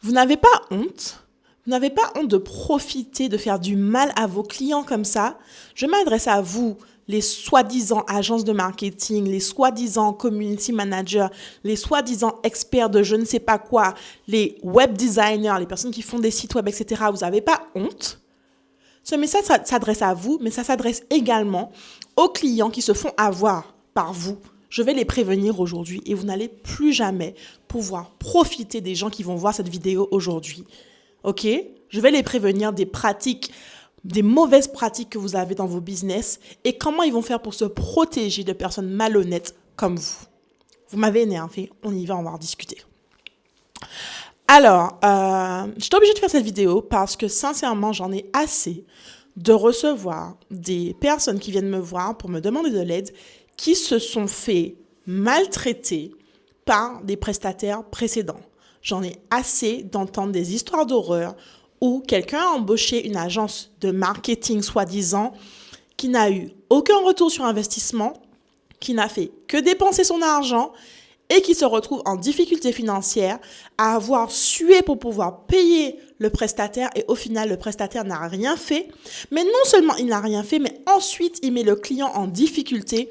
Vous n'avez pas honte? Vous n'avez pas honte de profiter, de faire du mal à vos clients comme ça? Je m'adresse à vous, les soi-disant agences de marketing, les soi-disant community managers, les soi-disant experts de je ne sais pas quoi, les web designers, les personnes qui font des sites web, etc. Vous n'avez pas honte? Ce message s'adresse à vous, mais ça s'adresse également aux clients qui se font avoir par vous. Je vais les prévenir aujourd'hui et vous n'allez plus jamais pouvoir profiter des gens qui vont voir cette vidéo aujourd'hui. Ok? Je vais les prévenir des pratiques, des mauvaises pratiques que vous avez dans vos business et comment ils vont faire pour se protéger de personnes malhonnêtes comme vous. Vous m'avez énervé, on y va, on va en discuter. Alors, j'étais obligée de faire cette vidéo parce que sincèrement, j'en ai assez de recevoir des personnes qui viennent me voir pour me demander de l'aide qui se sont fait maltraiter par des prestataires précédents. J'en ai assez d'entendre des histoires d'horreur où quelqu'un a embauché une agence de marketing soi-disant qui n'a eu aucun retour sur investissement, qui n'a fait que dépenser son argent et qui se retrouve en difficulté financière à avoir sué pour pouvoir payer le prestataire et au final, le prestataire n'a rien fait. Mais non seulement il n'a rien fait, mais ensuite, il met le client en difficulté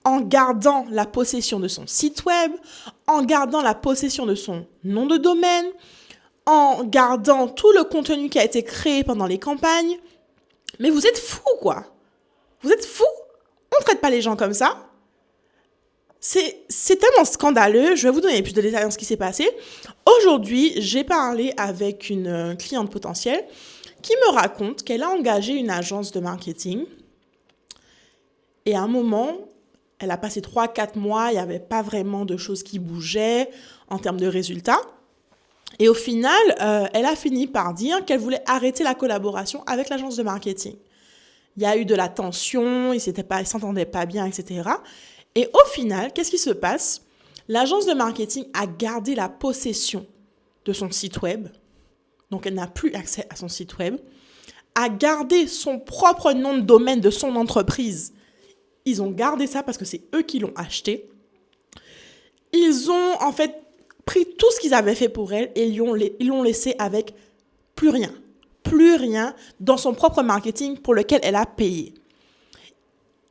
en gardant la possession de son site web, en gardant la possession de son nom de domaine, en gardant tout le contenu qui a été créé pendant les campagnes. Mais vous êtes fous, quoi. Vous êtes fous. On ne traite pas les gens comme ça. C'est tellement scandaleux. Je vais vous donner plus de détails sur ce qui s'est passé. Aujourd'hui, j'ai parlé avec une cliente potentielle qui me raconte qu'elle a engagé une agence de marketing. Et à un moment, elle a passé 3-4 mois, il n'y avait pas vraiment de choses qui bougeaient en termes de résultats. Et au final, elle a fini par dire qu'elle voulait arrêter la collaboration avec l'agence de marketing. Il y a eu de la tension, ils ne s'entendaient pas bien, etc. Et au final, qu'est-ce qui se passe? L'agence de marketing a gardé la possession de son site web, donc elle n'a plus accès à son site web, a gardé son propre nom de domaine de son entreprise. Ils ont gardé ça parce que c'est eux qui l'ont acheté. Ils ont en fait pris tout ce qu'ils avaient fait pour elle et ils l'ont laissé avec plus rien. Plus rien dans son propre marketing pour lequel elle a payé.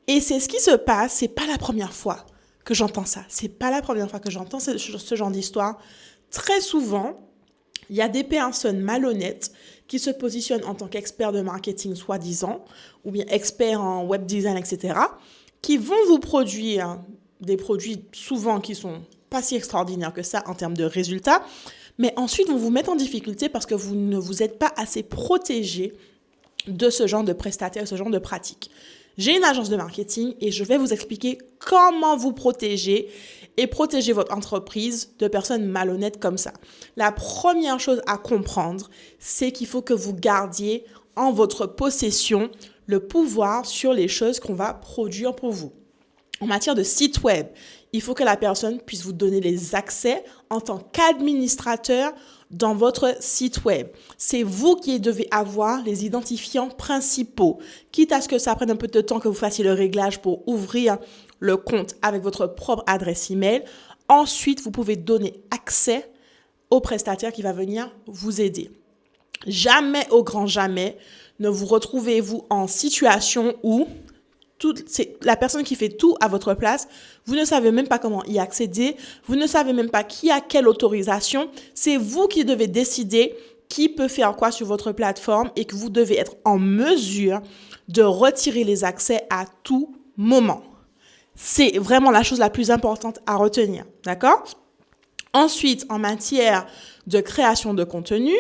Et c'est ce qui se passe, c'est pas la première fois que j'entends ça. C'est pas la première fois que j'entends ce genre d'histoire. Très souvent, il y a des personnes malhonnêtes qui se positionnent en tant qu'experts de marketing soi-disant, ou bien experts en web design, etc., qui vont vous produire des produits souvent qui sont pas si extraordinaires que ça en termes de résultats, mais ensuite vont vous mettre en difficulté parce que vous ne vous êtes pas assez protégé de ce genre de prestataires, ce genre de pratiques. J'ai une agence de marketing et je vais vous expliquer comment vous protéger et protéger votre entreprise de personnes malhonnêtes comme ça. La première chose à comprendre, c'est qu'il faut que vous gardiez en votre possession le pouvoir sur les choses qu'on va produire pour vous. En matière de site web, il faut que la personne puisse vous donner les accès en tant qu'administrateur dans votre site web. C'est vous qui devez avoir les identifiants principaux. Quitte à ce que ça prenne un peu de temps que vous fassiez le réglage pour ouvrir le compte avec votre propre adresse email. Ensuite, vous pouvez donner accès au prestataire qui va venir vous aider. Jamais, au grand jamais, ne vous retrouvez-vous en situation où c'est la personne qui fait tout à votre place. Vous ne savez même pas comment y accéder. Vous ne savez même pas qui a quelle autorisation. C'est vous qui devez décider qui peut faire quoi sur votre plateforme et que vous devez être en mesure de retirer les accès à tout moment. C'est vraiment la chose la plus importante à retenir. D'accord? Ensuite, en matière de création de contenu,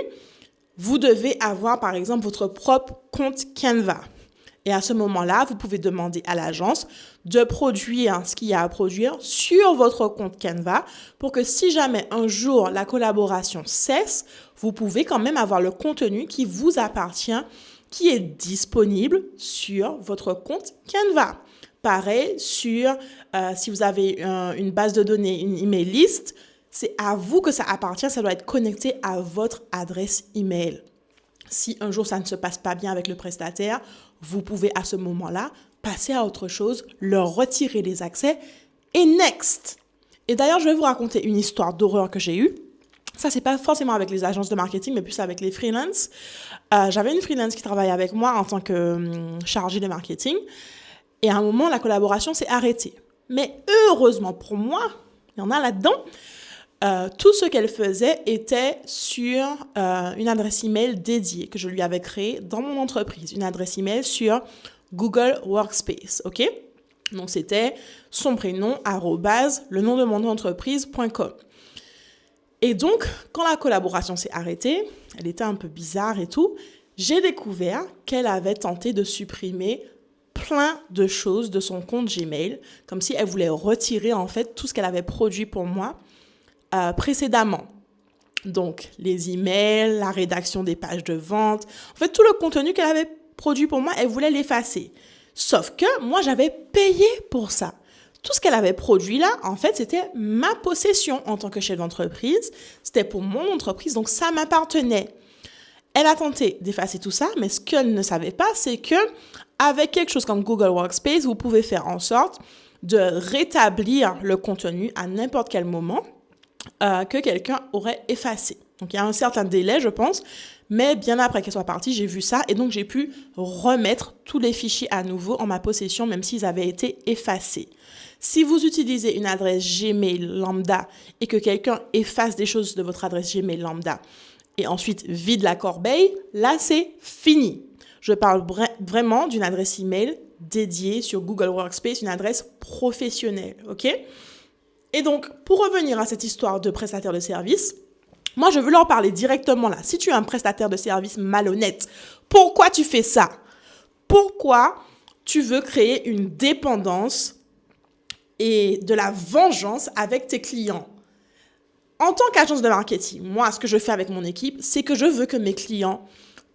vous devez avoir par exemple votre propre compte Canva. Et à ce moment-là, vous pouvez demander à l'agence de produire ce qu'il y a à produire sur votre compte Canva pour que si jamais un jour la collaboration cesse, vous pouvez quand même avoir le contenu qui vous appartient, qui est disponible sur votre compte Canva. Pareil, si vous avez une base de données, une email list, c'est à vous que ça appartient, ça doit être connecté à votre adresse email. Si un jour ça ne se passe pas bien avec le prestataire, vous pouvez à ce moment-là passer à autre chose, leur retirer les accès et next. Et d'ailleurs, je vais vous raconter une histoire d'horreur que j'ai eue. Ça, c'est pas forcément avec les agences de marketing, mais plus avec les freelances. J'avais une freelance qui travaillait avec moi en tant que chargée de marketing. Et à un moment, la collaboration s'est arrêtée. Mais heureusement pour moi, il y en a là-dedans, tout ce qu'elle faisait était sur une adresse email dédiée que je lui avais créée dans mon entreprise. Une adresse email sur Google Workspace, ok? Donc, c'était son prénom, le nom de mon entreprise.com. Et donc, quand la collaboration s'est arrêtée, elle était un peu bizarre et tout, j'ai découvert qu'elle avait tenté de supprimer plein de choses de son compte Gmail, comme si elle voulait retirer en fait tout ce qu'elle avait produit pour moi précédemment. Donc, les emails, la rédaction des pages de vente, en fait, tout le contenu qu'elle avait produit pour moi, elle voulait l'effacer. Sauf que moi, j'avais payé pour ça. Tout ce qu'elle avait produit là, en fait, c'était ma possession en tant que chef d'entreprise. C'était pour mon entreprise, donc ça m'appartenait. Elle a tenté d'effacer tout ça, mais ce qu'elle ne savait pas, c'est que avec quelque chose comme Google Workspace, vous pouvez faire en sorte de rétablir le contenu à n'importe quel moment que quelqu'un aurait effacé. Donc, il y a un certain délai, je pense, mais bien après qu'elle soit partie, j'ai vu ça et donc j'ai pu remettre tous les fichiers à nouveau en ma possession, même s'ils avaient été effacés. Si vous utilisez une adresse Gmail lambda et que quelqu'un efface des choses de votre adresse Gmail lambda et ensuite vide la corbeille, là, c'est fini. Je parle vraiment d'une adresse email dédiée sur Google Workspace, une adresse professionnelle, ok? Et donc, pour revenir à cette histoire de prestataire de service, moi, je veux leur parler directement là. Si tu es un prestataire de service malhonnête, pourquoi tu fais ça? Pourquoi tu veux créer une dépendance et de la vengeance avec tes clients? En tant qu'agence de marketing, moi, ce que je fais avec mon équipe, c'est que je veux que mes clients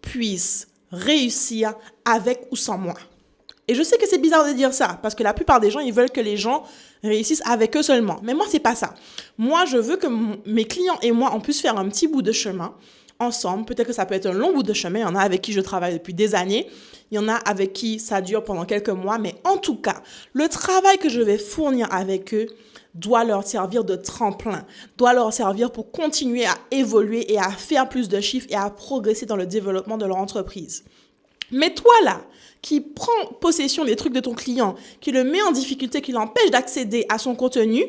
puissent réussir avec ou sans moi. Et je sais que c'est bizarre de dire ça, parce que la plupart des gens, ils veulent que les gens réussissent avec eux seulement. Mais moi, c'est pas ça. Moi, je veux que mes clients et moi, on puisse faire un petit bout de chemin ensemble. Peut-être que ça peut être un long bout de chemin. Il y en a avec qui je travaille depuis des années. Il y en a avec qui ça dure pendant quelques mois. Mais en tout cas, le travail que je vais fournir avec eux doit leur servir de tremplin, doit leur servir pour continuer à évoluer et à faire plus de chiffres et à progresser dans le développement de leur entreprise. Mais toi là, qui prend possession des trucs de ton client, qui le met en difficulté, qui l'empêche d'accéder à son contenu,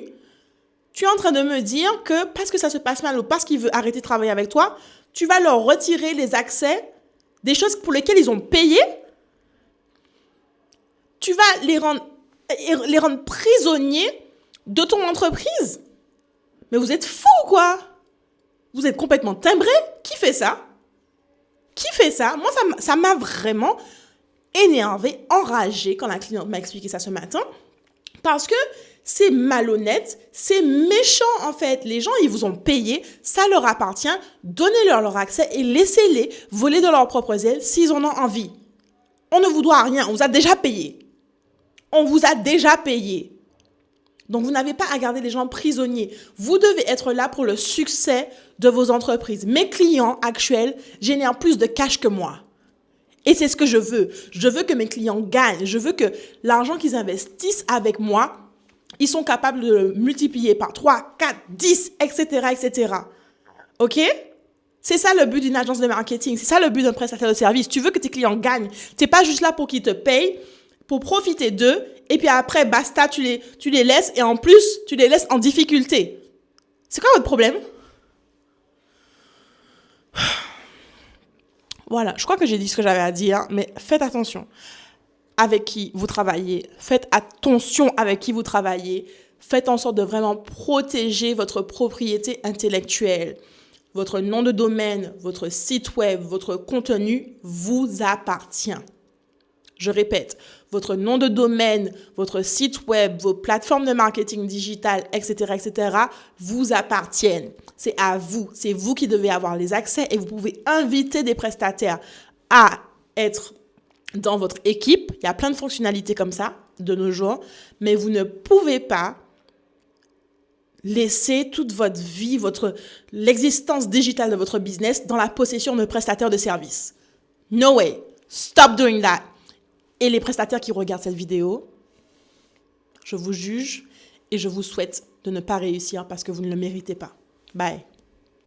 tu es en train de me dire que parce que ça se passe mal ou parce qu'il veut arrêter de travailler avec toi, tu vas leur retirer les accès des choses pour lesquelles ils ont payé. Tu vas les rendre prisonniers de ton entreprise. Mais vous êtes fous, quoi. Vous êtes complètement timbrés. Qui fait ça? Qui fait ça? Moi, ça m'a vraiment énervée, enragée quand la cliente m'a expliqué ça ce matin. Parce que c'est malhonnête, c'est méchant en fait. Les gens, ils vous ont payé, ça leur appartient. Donnez-leur leur accès et laissez-les voler de leurs propres ailes s'ils en ont envie. On ne vous doit rien, on vous a déjà payé. On vous a déjà payé. Donc, vous n'avez pas à garder les gens prisonniers. Vous devez être là pour le succès de vos entreprises. Mes clients actuels génèrent plus de cash que moi. Et c'est ce que je veux. Je veux que mes clients gagnent. Je veux que l'argent qu'ils investissent avec moi, ils sont capables de le multiplier par 3, 4, 10, etc., etc. OK? C'est ça le but d'une agence de marketing. C'est ça le but d'un prestataire de service. Tu veux que tes clients gagnent. Tu n'es pas juste là pour qu'ils te payent, pour profiter d'eux, et puis après, basta, tu les laisses, et en plus, tu les laisses en difficulté. C'est quoi votre problème? Voilà, je crois que j'ai dit ce que j'avais à dire, mais faites attention avec qui vous travaillez. Faites attention avec qui vous travaillez. Faites en sorte de vraiment protéger votre propriété intellectuelle. Votre nom de domaine, votre site web, votre contenu vous appartient. Je répète, votre nom de domaine, votre site web, vos plateformes de marketing digital, etc., etc., vous appartiennent. C'est à vous. C'est vous qui devez avoir les accès et vous pouvez inviter des prestataires à être dans votre équipe. Il y a plein de fonctionnalités comme ça de nos jours, mais vous ne pouvez pas laisser toute votre vie, l'existence digitale de votre business dans la possession de prestataires de services. No way. Stop doing that. Et les prestataires qui regardent cette vidéo, je vous juge et je vous souhaite de ne pas réussir parce que vous ne le méritez pas. Bye.